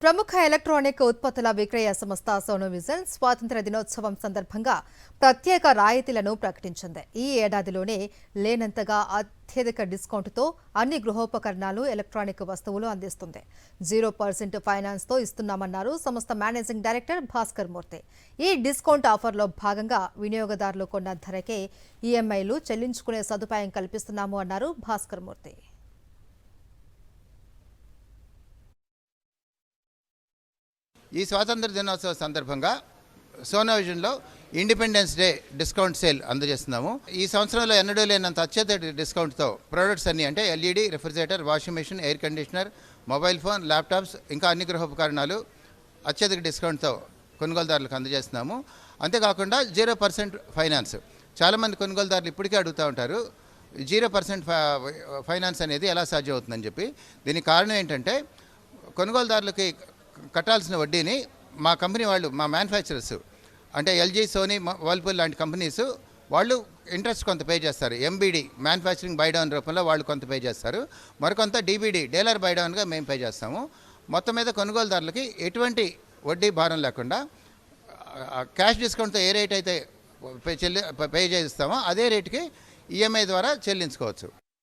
ప్రముఖ ఎలక్ట్రానిక్ ఉత్పత్తుల విక్రయ సంస్థ సోనోవిజన్ స్వాతంత్ర దినోత్సవం సందర్భంగా ప్రత్యేక రాయితీలను ప్రకటించింది. ఈ ఏడాదిలోనే లేనంతగా అత్యధిక డిస్కౌంట్తో అన్ని గృహోపకరణాలు, ఎలక్ట్రానిక్ వస్తువులు అందిస్తుంది. 0% ఫైనాన్స్తో ఇస్తున్నామన్నారు సంస్థ మేనేజింగ్ డైరెక్టర్ భాస్కర్ మూర్తి. ఈ డిస్కౌంట్ ఆఫర్లో భాగంగా వినియోగదారులు కొన్న ధరకే ఈఎంఐలు చెల్లించుకునే సదుపాయం కల్పిస్తున్నాము అన్నారు భాస్కర్ మూర్తి. ఈ స్వాతంత్ర దినోత్సవ సందర్భంగా సోనోవిజన్లో ఇండిపెండెన్స్ డే డిస్కౌంట్ సేల్ అందజేస్తున్నాము. ఈ సంవత్సరంలో ఎన్నడూ లేనంత అత్యధిక డిస్కౌంట్తో ప్రొడక్ట్స్ అన్నీ అంటే LED, refrigerator, washing machine, air conditioner, mobile phone, laptops ఇంకా అన్ని గృహోపకరణాలు అత్యధిక డిస్కౌంట్తో కొనుగోలుదారులకు అందజేస్తున్నాము. అంతేకాకుండా 0% ఫైనాన్స్. చాలామంది కొనుగోలుదారులు ఇప్పటికే అడుగుతూ ఉంటారు 0% ఫైనాన్స్ అనేది ఎలా సాధ్యం అవుతుందని చెప్పి. దీనికి కారణం ఏంటంటే కొనుగోలుదారులకి కట్టాల్సిన వడ్డీని మా కంపెనీ వాళ్ళు, మా మ్యానుఫ్యాక్చరర్స్ అంటే ఎల్జీ, సోనీ, వర్ల్పూల్ లాంటి కంపెనీస్ వాళ్ళు ఇంట్రెస్ట్ కొంత పే చేస్తారు. ఎంబీడీ మ్యానుఫ్యాక్చరింగ్ బైడౌన్ రూపంలో వాళ్ళు కొంత పే చేస్తారు. మరికొంత డీబీడీ డీలర్ బైడౌన్గా మేము పే చేస్తాము. మొత్తం మీద కొనుగోలుదారులకి ఎటువంటి వడ్డీ భారం లేకుండా క్యాష్ డిస్కౌంట్తో ఏ రేట్ అయితే పే చేస్తామో అదే రేటుకి ఈఎంఐ ద్వారా చెల్లించుకోవచ్చు.